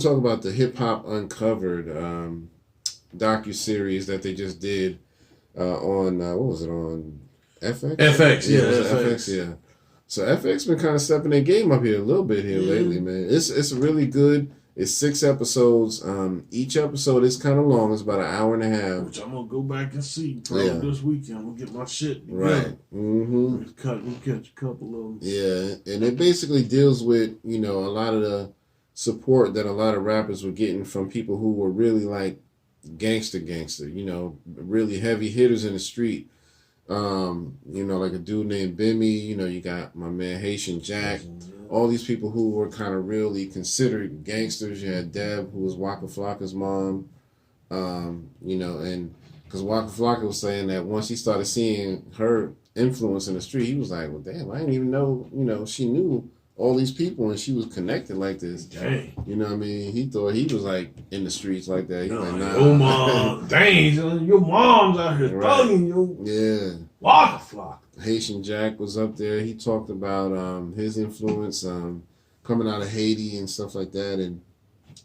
to talk about the Hip Hop Uncovered docu-series that they just did on, what was it, on FX? FX, yeah. FX, yeah. So FX been kind of stepping their game up here a little bit here lately, man. It's really good. It's 6 episodes. Each episode is kind of long. It's about an hour and a half. Which I'm gonna go back and see probably this weekend. I'm gonna get my shit together. Right. Mm-hmm. We'll catch a couple of them. Yeah, and it basically deals with, a lot of the support that a lot of rappers were getting from people who were really like gangster, really heavy hitters in the street. Like a dude named Bimmy, you got my man Haitian Jack, all these people who were kind of really considered gangsters. You had Deb, who was Waka Flocka's mom, and because Waka Flocka was saying that once he started seeing her influence in the street, he was like, well, damn, I didn't even know, she knew all these people and she was connected like this. Dang. You know what I mean? He thought he was like in the streets like that. He like, nah. Your mom, dang, your mom's out here thugging you. Yeah. Waka Flocka. Haitian Jack was up there. He talked about his influence coming out of Haiti and stuff like that. And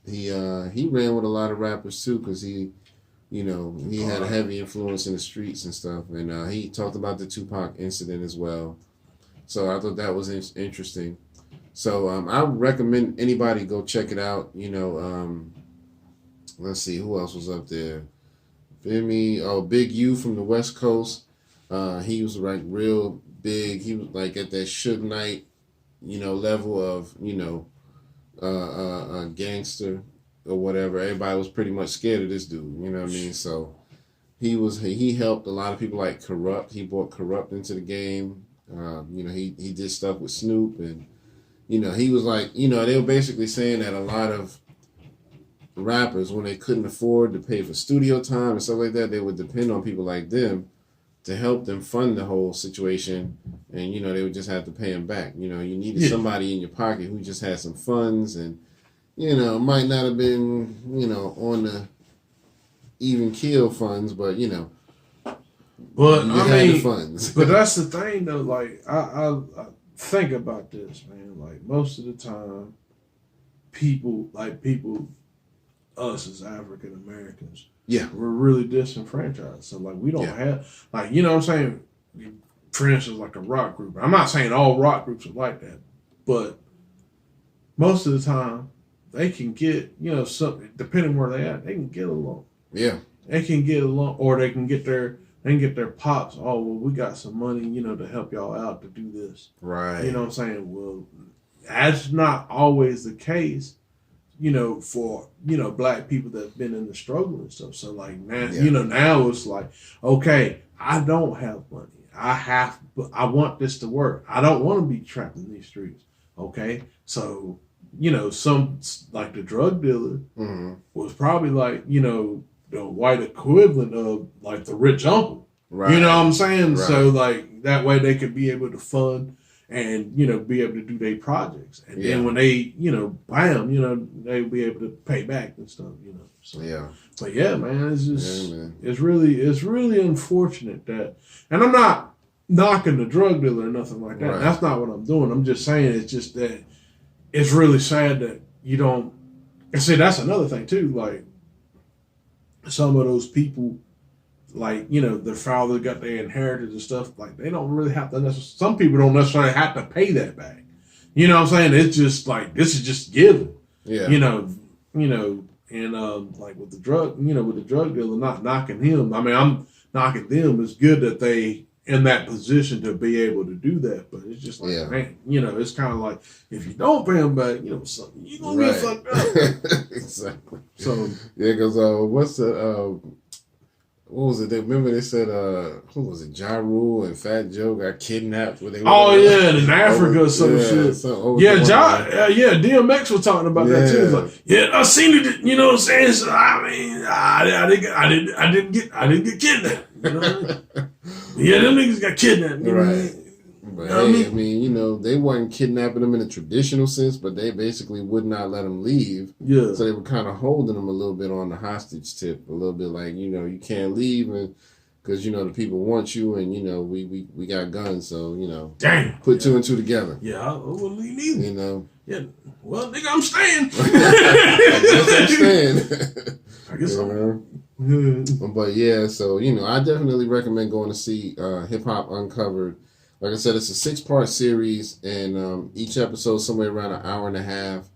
he ran with a lot of rappers too because he had a heavy influence in the streets and stuff. And he talked about the Tupac incident as well. So I thought that was interesting. So I would recommend anybody go check it out. Let's see, who else was up there? Big U from the West Coast. He was like real big. He was like at that Suge Knight, level of, a gangster or whatever. Everybody was pretty much scared of this dude. You know what I mean? So he helped a lot of people like Corrupt. He brought Corrupt into the game. He did stuff with Snoop and, he was like, they were basically saying that a lot of rappers, when they couldn't afford to pay for studio time and stuff like that, they would depend on people like them to help them fund the whole situation. And, they would just have to pay them back. You needed somebody in your pocket who just had some funds and, might not have been, on the even keel funds, but, But the funds. But that's the thing though, like I think about this, man. Like most of the time people, us as African Americans, we're really disenfranchised. So like we don't have, like, what I'm saying, for instance, like a rock group. I'm not saying all rock groups are like that, but most of the time they can get, something, depending where they at, they can get along. Yeah. They can get along, or they can get their pops, oh, well, we got some money, to help y'all out to do this. Right. You know what I'm saying? Well, that's not always the case, for, black people that have been in the struggle and stuff. So, like, now, now it's like, okay, I don't have money. I want this to work. I don't want to be trapped in these streets. Okay? So, some, like the drug dealer was probably like, the white equivalent of like the rich uncle. Right. You know what I'm saying? Right. So like that way they could be able to fund and, be able to do their projects. And then when they, bam, they'll be able to pay back and stuff, So, but yeah, man, it's just, it's really unfortunate that, and I'm not knocking the drug dealer or nothing like that. Right. That's not what I'm doing. I'm just saying it's just that it's really sad that you don't, and see, that's another thing too, like, some of those people, like, their father got their inheritance and stuff, like, they don't really have to, some people don't necessarily have to pay that back. You know what I'm saying? It's just like, this is just given. Yeah. And like with the drug, with the drug dealer, not knocking him. I mean, I'm knocking them. It's good that they in that position to be able to do that, but it's just like, man, it's kind of like, if you don't pay them back, something, you're going to get fucked up. Exactly. So, because what's the, what was it? Remember they said, who was it? Ja Rule and Fat Joe got kidnapped. Where they in Africa or some shit. DMX was talking about that too. Like, I seen it. You know what I'm saying? So, I mean, I didn't get kidnapped. You know what I mean? Yeah, them niggas got kidnapped. Right. But hey, I mean, they weren't kidnapping them in a traditional sense, but they basically would not let them leave. Yeah. So they were kind of holding them a little bit on the hostage tip, a little bit like, you can't leave because the people want you, and we got guns, so damn, put two and two together. Yeah, I wouldn't leave either. Yeah. Well, nigga, I'm staying. I guess I'm staying. I guess so. But yeah, so I definitely recommend going to see Hip Hop Uncovered. Like I said, it's a 6-part series, and each episode somewhere around an hour and a half,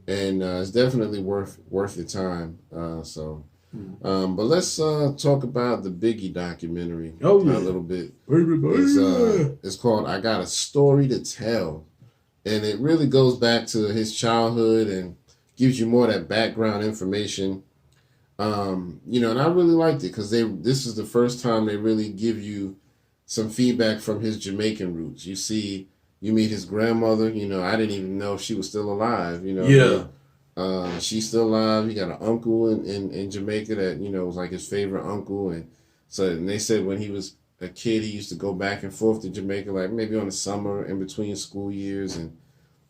and it's definitely worth your time. But let's talk about the Biggie documentary a little bit. It's called "I Got a Story to Tell," and it really goes back to his childhood and gives you more of that background information. And I really liked it because this is the first time they really give you some feedback from his Jamaican roots. You meet his grandmother. I didn't even know she was still alive. She's still alive. He got an uncle in Jamaica that was like his favorite uncle, and they said when he was a kid he used to go back and forth to Jamaica, like maybe on the summer in between school years, and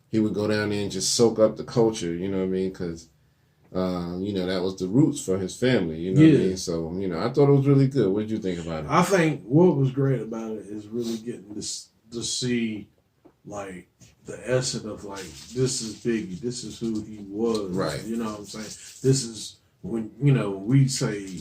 he would go down there and just soak up the culture. You know what I mean? Because that was the roots for his family. You know what I mean? So I thought it was really good. What did you think about it? I think what was great about it is really getting to see like the essence of like, this is Biggie, this is who he was. Right. You know what I'm saying? This is when, we say,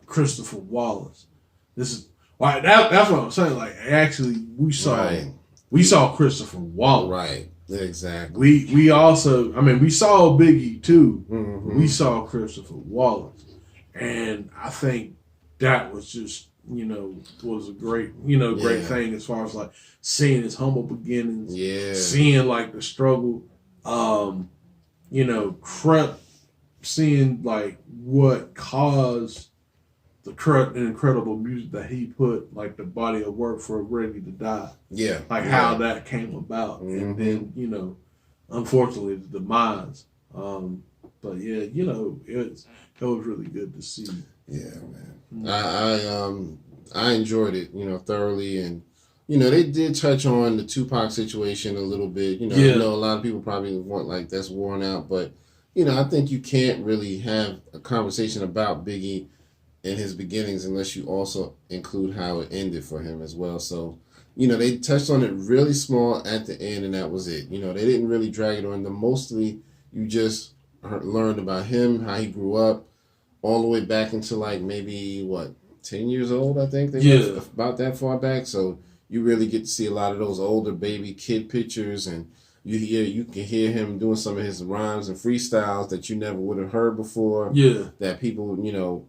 Christopher Wallace. This is why that's what I'm saying. Like, actually we saw Christopher Wallace. Right. Exactly. We also, we saw Biggie too. Mm-hmm. We saw Christopher Wallace. And I think that was just, was a great, great thing as far as like seeing his humble beginnings, seeing like the struggle, seeing like what caused the incredible music that he put, like the body of work for Ready to Die. Yeah. Like how that came about. Mm-hmm. And then, unfortunately the demise. But yeah, it was really good to see. Yeah, man. Mm-hmm. I enjoyed it, thoroughly, and they did touch on the Tupac situation a little bit. I know a lot of people probably want like that's worn out, but I think you can't really have a conversation about Biggie and his beginnings unless you also include how it ended for him as well. So, they touched on it really small at the end, and that was it. They didn't really drag it on. Mostly you just learned about him, how he grew up, all the way back into like maybe 10 years old, I think they were about that far back. So you really get to see a lot of those older baby kid pictures, and you can hear him doing some of his rhymes and freestyles that you never would have heard before. Yeah. That people,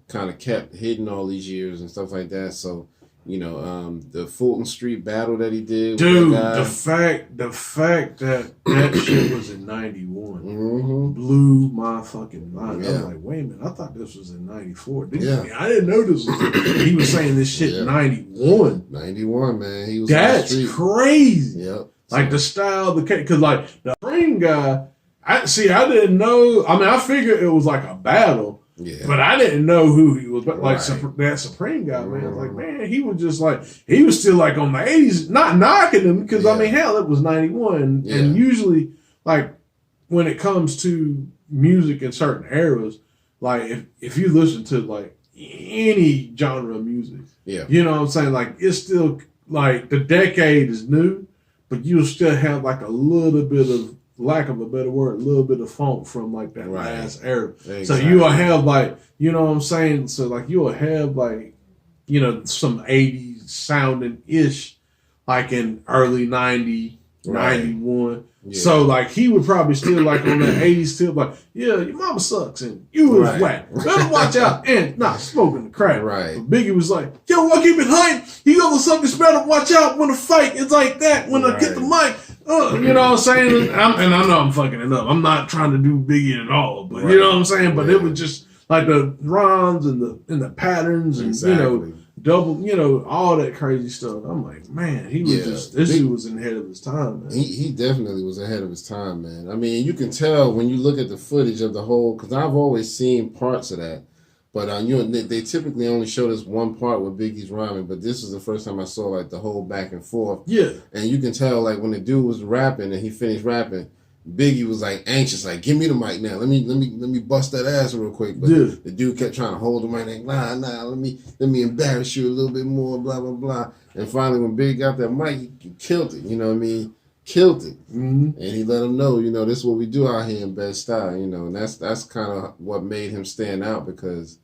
kind of kept hidden all these years and stuff like that. So, the Fulton Street battle that he did. Dude, the fact that shit was in 91 blew my fucking mind. Yeah. I was like, wait a minute, I thought this was in 94. I didn't know this was he was saying this shit in 91. 91, man. He was That's crazy. Yep. Like the style, because like the Supreme guy, I didn't know. I figured it was like a battle. Yeah. But I didn't know who he was. But like that Supreme guy, man, I was like, man, he was just like, he was still like on the 80s, not knocking him, because hell, it was 91. Yeah. And usually, like, when it comes to music in certain eras, like if you listen to like any genre of music, you know what I'm saying? Like, it's still like the decade is new, but you'll still have like a little bit of, lack of a better word, a little bit of funk from like that last era. Exactly. So you will have like, you know what I'm saying? So like you will have like, some 80s sounding ish, like in early 90, 91. Yeah. So like he would probably still like on that 80s still like, yeah, your mama sucks and you was whack. Better watch out and not smoking the crack. Right. But Biggie was like, yo, I keep it hype. You gonna suck this better watch out when the fight is like that, when I get the mic. You know what I'm saying? And I know I'm fucking it up. I'm not trying to do Biggie at all, but you know what I'm saying? But it was just like the rhymes and the patterns and double, all that crazy stuff. I'm like, man, he was this dude was ahead of his time, man. He definitely was ahead of his time, man. I mean, you can tell when you look at the footage of the whole, because I've always seen parts of that. But they typically only showed us one part with Biggie's rhyming, but this is the first time I saw like the whole back and forth. Yeah. And you can tell like when the dude was rapping and he finished rapping, Biggie was like anxious, like, give me the mic now. Let me bust that ass real quick. But the dude kept trying to hold the mic, like, nah, let me embarrass you a little bit more, blah, blah, blah. And finally when Big got that mic, he killed it, you know what I mean? Killed it. Mm-hmm. And he let him know, this is what we do out here in Bed-Stuy, and that's kind of what made him stand out, because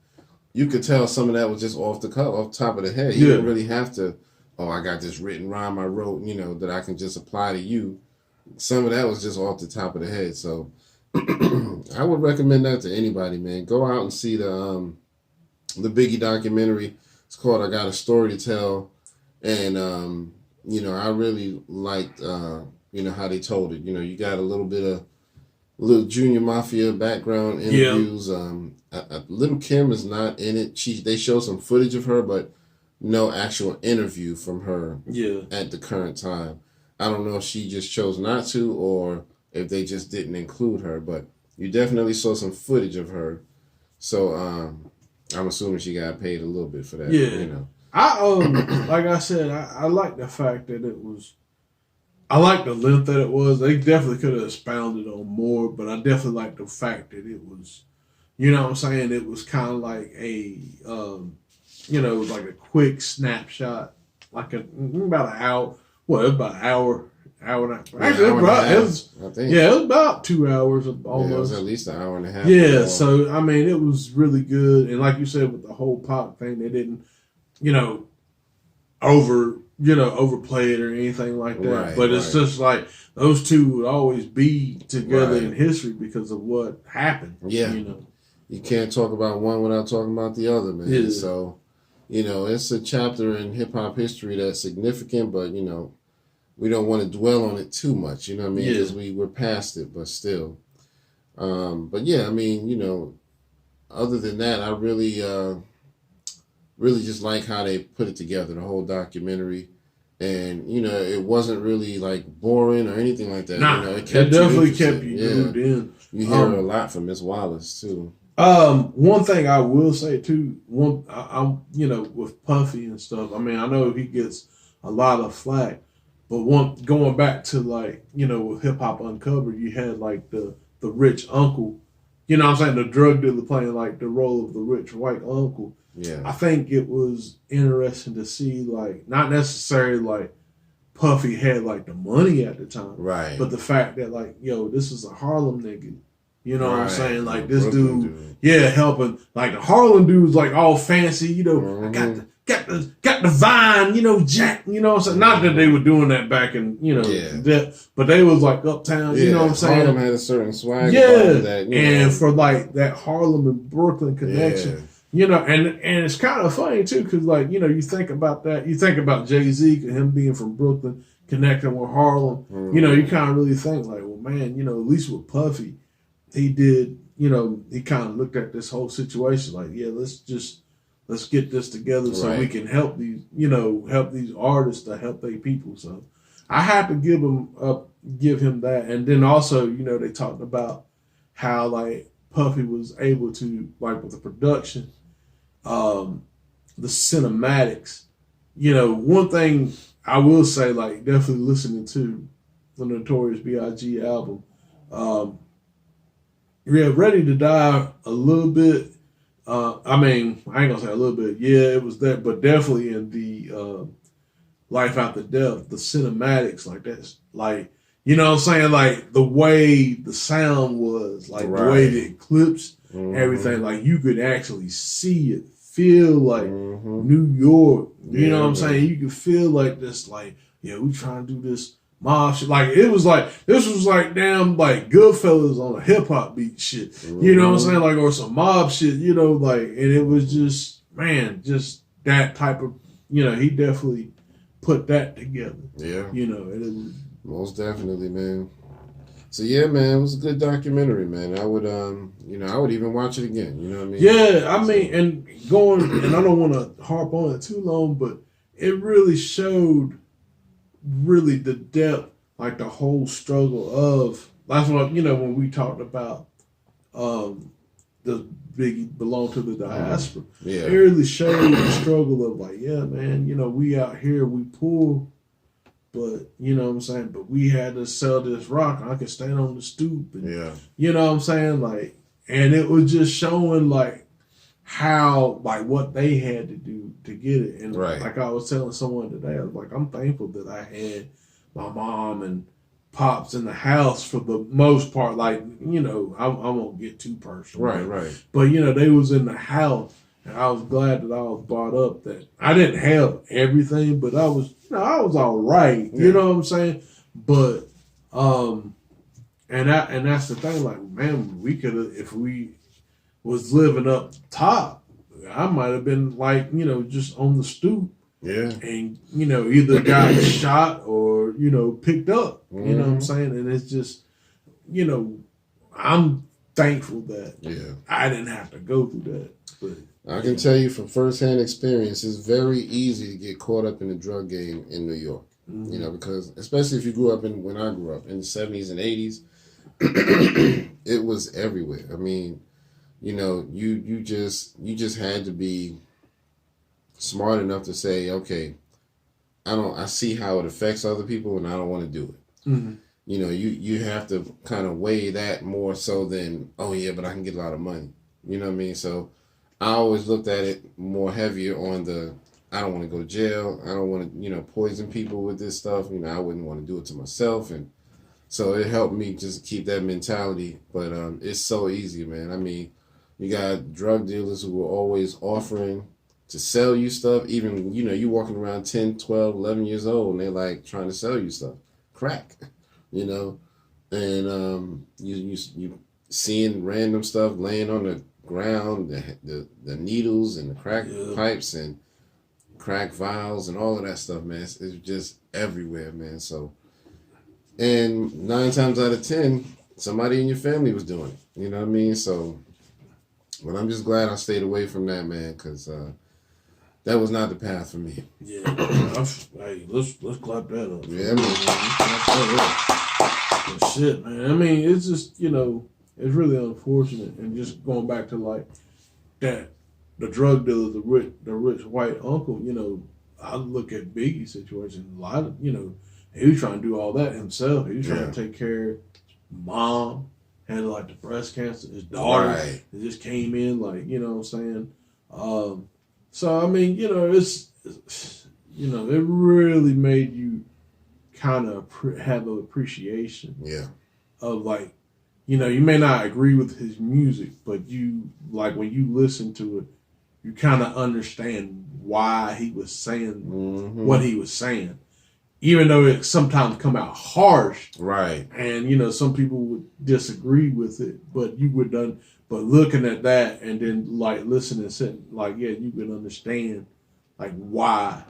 you could tell some of that was just off top of the head. He didn't really have to, I got this written rhyme I wrote, that I can just apply to you. Some of that was just off the top of the head. So I would recommend that to anybody, man. Go out and see the Biggie documentary. It's called I Got a Story to Tell. And, I really liked, how they told it. You got a little Junior Mafia background interviews. Little Kim is not in it. They show some footage of her, but no actual interview from her at the current time. I don't know if she just chose not to or if they just didn't include her, but you definitely saw some footage of her. So I'm assuming she got paid a little bit for that. Yeah. I like I said, I like the fact that it was. I like the length that it was. They definitely could have expounded on more, but I definitely like the fact that it was. You know what I'm saying? It was kind of like a, it was like a quick snapshot, like about an hour. Well, it was about an hour and a half. Actually, it was about 2 hours almost. It was at least an hour and a half. Yeah, so, I mean, it was really good. And like you said, with the whole pop thing, they didn't, overplay it or anything like that. Right, but it's just like those two would always be together in history because of what happened. Yeah. You can't talk about one without talking about the other, man. Yeah. So, it's a chapter in hip-hop history that's significant, but, we don't want to dwell on it too much, you know what I mean? Because we're past it, but still. But yeah, I mean, other than that, I really just like how they put it together, the whole documentary. And, it wasn't really like boring or anything like that. Nah, it definitely kept you glued in. You hear a lot from Miss Wallace too. One thing I will say too, I'm with Puffy and stuff. I mean, I know he gets a lot of flack, but going back to like, with Hip Hop Uncovered, you had like the rich uncle, what I'm saying, the drug dealer playing like the role of the rich white uncle. Yeah. I think it was interesting to see, like, not necessarily like Puffy had like the money at the time, right? But the fact that like, this is a Harlem nigga. You know what I'm saying? Like this Brooklyn dude, helping. Like the Harlem dude's like all fancy, I got the Vine, Jack, what I'm saying? Not that they were doing that back in, but they was like uptown, you know what I'm saying? Harlem had a certain swag. And for like that Harlem and Brooklyn connection, and it's kind of funny too, because like, you think about that, you think about Jay-Z, him being from Brooklyn, connecting with Harlem, you kind of really think like, well, man, at least with Puffy, he did, he kind of looked at this whole situation like, let's get this together so we can help these, help these artists to help their people. So I had to give him that. And then also, they talked about how like Puffy was able to, like with the production, the cinematics, one thing I will say, like definitely listening to the Notorious B.I.G. album, Ready to Die a little bit. I mean, I ain't gonna say a little bit. Yeah, it was that, but definitely in the Life After Death, the cinematics, like that's like, what I'm saying, like the way the sound was, like the way the eclipse, everything, like you could actually see it, feel like New York. You know what I'm saying? You could feel like this, like, we trying to do this mob shit. Like it was like, this was like damn like Goodfellas on a hip hop beat shit. You know what I'm saying? Like, or some mob shit, like, and it was just, man, just that type of, he definitely put that together. Yeah. And it was, most definitely, man. So yeah, man, it was a good documentary, man. I would I would even watch it again. You know what I mean? Yeah, I mean, and and I don't want to harp on it too long, but it really showed really the depth, like the whole struggle of, that's what, when we talked about the Biggie belong to the diaspora. It really showed the struggle of like, yeah, man, we out here, we poor, but you know what I'm saying. But we had to sell this rock. I could stand on the stoop, and you know what I'm saying. Like, and it was just showing like how like what they had to do to get it. And like I was telling someone today, I was like, I'm thankful that I had my mom and pops in the house for the most part. Like, you know, I won't get too personal. Right. But you know, they was in the house. And I was glad that I was brought up that I didn't have everything, but I was, you know, I was all right. You know what I'm saying? But, and that's the thing. Like, man, we could have, if we was living up top, I might have been like, you know, just on the stoop. Yeah. And, you know, either got shot or, you know, picked up. You know what I'm saying? And it's just, you know, I'm thankful that I didn't have to go through that. But I can tell you from firsthand experience, it's very easy to get caught up in the drug game in New York. You know, because especially if you grew up when I grew up in the 70s and 80s, it was everywhere. I mean, you know, you just had to be smart enough to say, okay, I see how it affects other people and I don't want to do it. You know, you have to kind of weigh that more so than, oh yeah, but I can get a lot of money. You know what I mean? So I always looked at it more heavier on the, I don't want to go to jail. I don't want to, you know, poison people with this stuff. You know, I wouldn't want to do it to myself. And so it helped me just keep that mentality. But it's so easy, man. I mean, you got drug dealers who are always offering to sell you stuff. Even, you know, you walking around 10, 12, 11 years old and they're like trying to sell you stuff. Crack, you know. And you seeing random stuff laying on the ground, the needles and the crack pipes and crack vials and all of that stuff, man. It's just everywhere, man. So, and 9 times out of 10, somebody in your family was doing it. You know what I mean? So, but I'm just glad I stayed away from that, man, because that was not the path for me. Yeah, hey, let's clap that up. Yeah, man. But shit, man. I mean, it's just, you know, it's really unfortunate, and just going back to like that, the drug dealer, the rich white uncle. You know, I look at Biggie's situation. A lot of, you know, he was trying to do all that himself. He was trying to take care of his mom, had like the breast cancer. His daughter, it just came in, like, you know what I'm saying. So I mean, you know, it's you know, it really made you kind of have an appreciation. Of like, you know, you may not agree with his music, but you, like, when you listen to it, you kind of understand why he was saying what he was saying. Even though it sometimes come out harsh. And, you know, some people would disagree with it, but you would done, but looking at that and then, like, listening and sitting, like, yeah, you can understand, like, why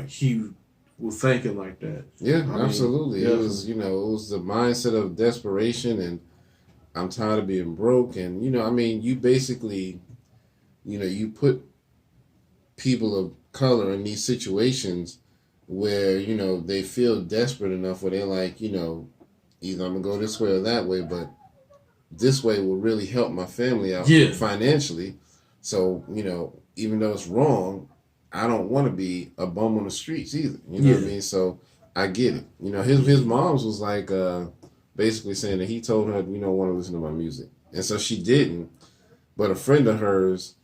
he was thinking like that. Yeah, absolutely. It was, you know, it was the mindset of desperation and I'm tired of being broke. And, you know, I mean, you basically, you know, you put people of color in these situations where, you know, they feel desperate enough where they're like, you know, either I'm going to go this way or that way, but this way will really help my family out financially. So, you know, even though it's wrong, I don't want to be a bum on the streets either. You know what I mean? So I get it. You know, his mom's was like, basically saying that he told her, you don't want to listen to my music. And so she didn't. But a friend of hers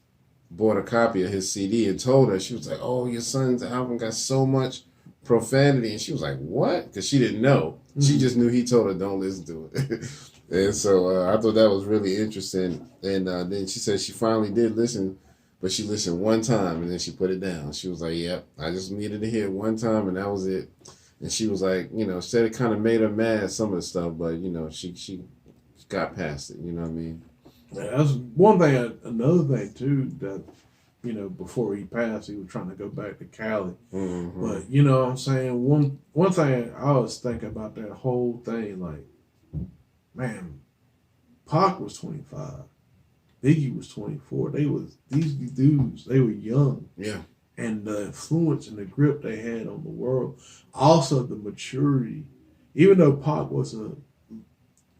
bought a copy of his CD and told her, she was like, oh, your son's album got so much profanity. And she was like, what? Because she didn't know. She just knew he told her, don't listen to it. And so I thought that was really interesting. And then she said she finally did listen, but she listened one time and then she put it down. She was like, yep, I just needed to hear it one time and that was it. And she was like, you know, said it kind of made her mad, some of the stuff, but, you know, she got past it, you know what I mean? Yeah, that's one thing. Another thing, too, that, you know, before he passed, he was trying to go back to Cali. But, you know what I'm saying? One thing I always think about that whole thing, like, man, Pac was 25. Biggie was 24. These dudes, they were young. And the influence and the grip they had on the world. Also the maturity. Even though Pac was a,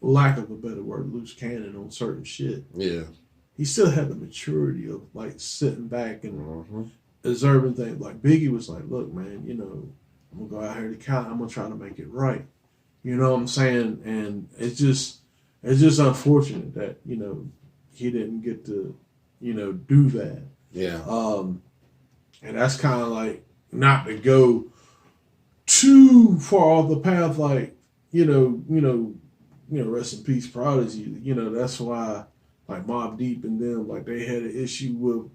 lack of a better word, loose cannon on certain shit. He still had the maturity of, like, sitting back and observing things. Like, Biggie was like, look, man, you know, I'm gonna go out here to Cali. I'm gonna try to make it right. You know what I'm saying? And it's just unfortunate that he didn't get to do that. Yeah. And that's kind of like not to go too far off the path, like rest in peace, Prodigy. That's why like Mobb Deep and them, like they had an issue with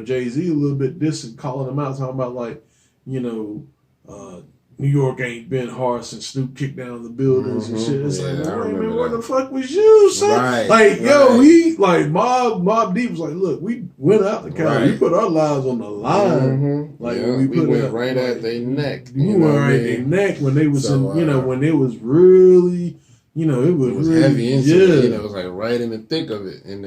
Jay-Z a little bit distant, calling them out, talking about like New York ain't been hard since Snoop kicked down the buildings and shit. It's like, man, where the fuck was you, son? Right, like, yo, we like Mobb Deep was like, look, we went out the Cali, we put our lives on the line. Like when we went right at their neck. We went right at their neck when they was when it was really. It was really, heavy into it. It was like right in the thick of it, and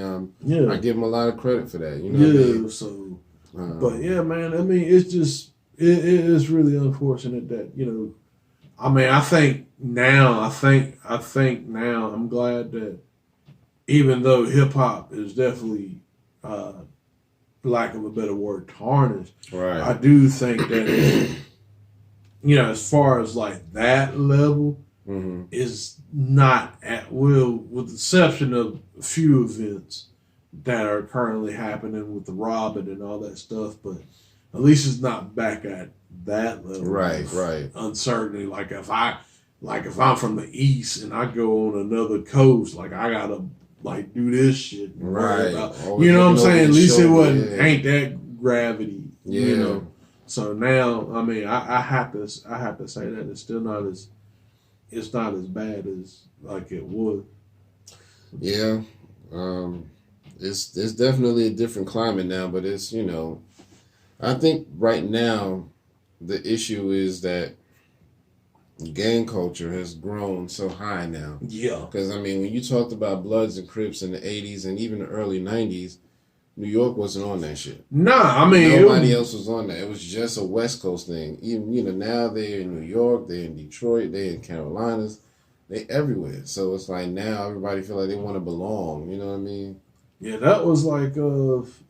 I give him a lot of credit for that. What I mean? So, but yeah, man. I mean, it's just it is really unfortunate that I mean, I think now I'm glad that even though hip hop is definitely, lack of a better word, tarnished. Right. I do think that as far as like that level. Mm-hmm. Is not at will, with the exception of a few events that are currently happening with the Robin and all that stuff. But at least it's not back at that level. Right. Uncertainty. Like if I'm from the East and I go on another coast, like I gotta like do this shit. Right. You know what I'm saying? At least it ain't that gravity. Yeah. So now, I mean, I have to say that it's still not as. It's not as bad as like it was. Yeah, it's definitely a different climate now, but it's I think right now the issue is that gang culture has grown so high now. Yeah, because I mean when you talked about Bloods and Crips in the '80s and even the early '90s. New York wasn't on that shit. Nah, I mean nobody else was on that. It was just a West Coast thing. Even now they're in New York, they're in Detroit, they're in Carolinas, they everywhere. So it's like now everybody feel like they want to belong. You know what I mean? Yeah, that was like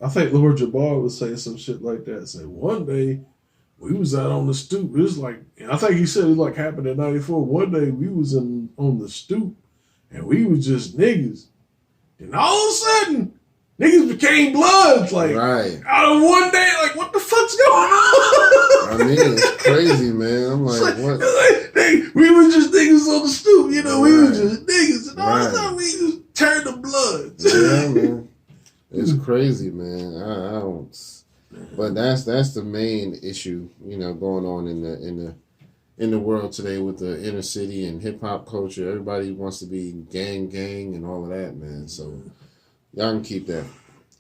I think Lord Jabbar was saying some shit like that. Say one day we was out on the stoop. It was like I think he said it like happened in '94. One day we was on the stoop and we was just niggas, and all of a sudden. Niggas became Bloods, like, out of one day, like, what the fuck's going on? I mean, it's crazy, man. I'm like, what? We was just niggas on the stoop, we was just niggas, and all of a sudden we just turned to Bloods. Yeah, man. It's crazy, man. I don't. But that's the main issue, going on in the world today with the inner city and hip hop culture. Everybody wants to be gang and all of that, man. So. Y'all can keep that.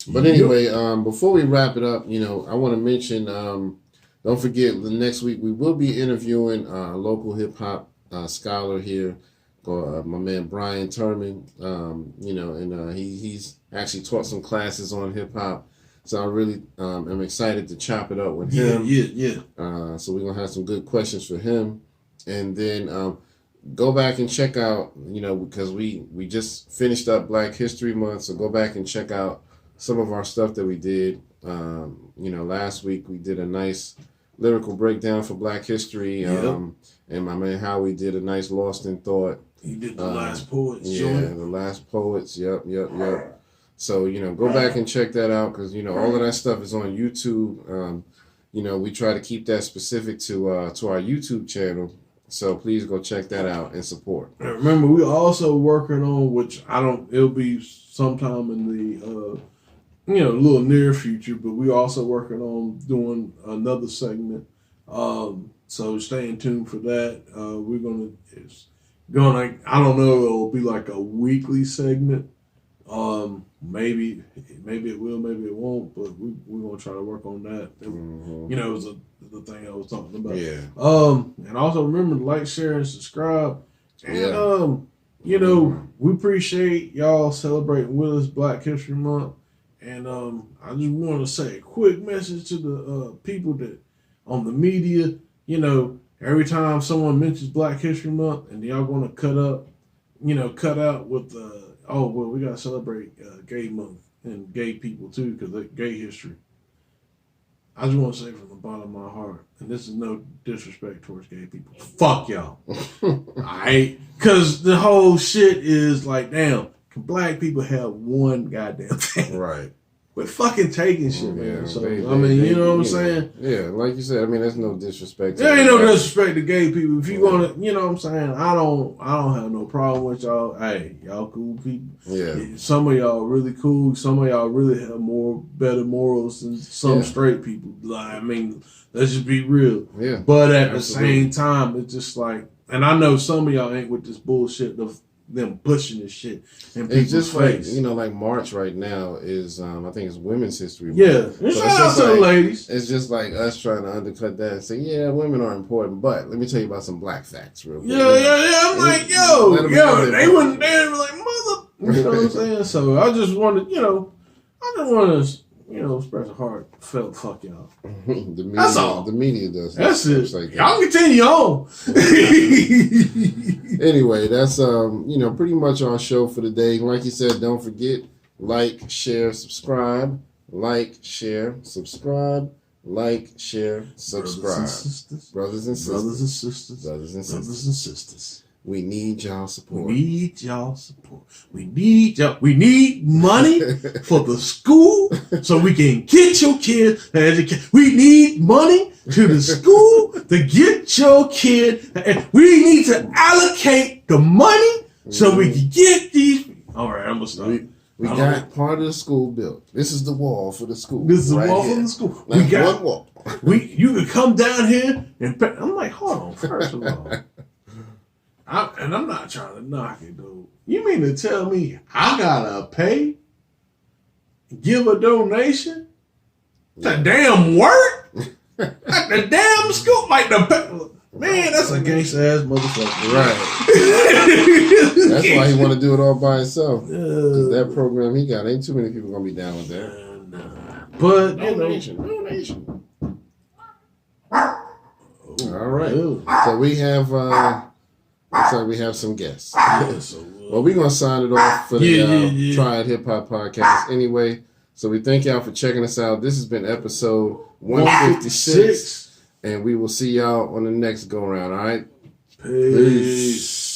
But anyway, before we wrap it up, I want to mention, don't forget, the next week we will be interviewing a local hip-hop scholar here, called my man Brian Turman, and he's actually taught some classes on hip-hop. So I really am excited to chop it up with him. Yeah. So we're going to have some good questions for him. And then... go back and check out, because we just finished up Black History Month, so go back and check out some of our stuff that we did. Last week we did a nice lyrical breakdown for Black History, and my man Howie did a nice Lost in Thought. He did the Last Poets. Yeah, the Last Poets. Yep. So go back and check that out because all of that stuff is on YouTube. We try to keep that specific to our YouTube channel. So please go check that out and support. Remember, we're also working on, it'll be sometime in the, little near future, but we're also working on doing another segment. So stay in tune for that. I don't know, it'll be like a weekly segment. Maybe it will, maybe it won't, but we're going to try to work on that. It was the thing I was talking about. Yeah. And also remember to like, share, and subscribe. And, we appreciate y'all celebrating with us Black History Month. And I just want to say a quick message to the people that on the media, every time someone mentions Black History Month and y'all going to cut out with, we got to celebrate gay month and gay people too because of gay history. I just want to say from the bottom of my heart, and this is no disrespect towards gay people. Fuck y'all. Alright? Because the whole shit is like, damn, can black people have one goddamn thing? Right. We're fucking taking shit, man. Yeah, So, you know what I'm saying? Yeah, like you said, I mean, there's no disrespect. There ain't no disrespect to gay people. If you want to, you know what I'm saying? I don't have no problem with y'all. Hey, y'all cool people. Yeah. Some of y'all really cool. Some of y'all really have better morals than some straight people. Like, I mean, let's just be real. Yeah. But at the same time, it's just like, and I know some of y'all ain't with this bullshit of them pushing this shit in people's just face. Like, you know, like March right now is, I think it's Women's History Month. Yeah. So shout out to the ladies. It's just like us trying to undercut that and say, yeah, women are important, but let me tell you about some black facts real quick. Yeah. I'm like, they wouldn't dare be like, mother. You know what I'm saying? So I just wanted, to, express a heartfelt fuck y'all. That's all. The media does. That's it. Like that. Y'all continue on. Anyway, that's pretty much our show for the day. Like you said, don't forget, like, share, subscribe. Like, share, subscribe. Like, share, subscribe. Brothers and sisters. We need y'all support. We need money for the school so we can get your kids educated. We need money to the school to get your kid. We need to allocate the money so we can get these. All right, I'm going to stop. We got part of the school built. This is the wall for the school. This is the wall for the school. We got one wall. You can come down here and I'm like, hold on, first of all. I'm not trying to knock it, dude. You mean to tell me I gotta give a donation to damn work at the damn school? Like man, that's a gangsta ass motherfucker. Right. That's why he want to do it all by himself. Cause that program he got, ain't too many people gonna be down with that. But donation. All right. So we have. Looks like we have some guests. Well, we're going to sign it off for the Try It Hip Hop podcast anyway. So we thank y'all for checking us out. This has been episode 156. And we will see y'all on the next go-around, all right? Peace.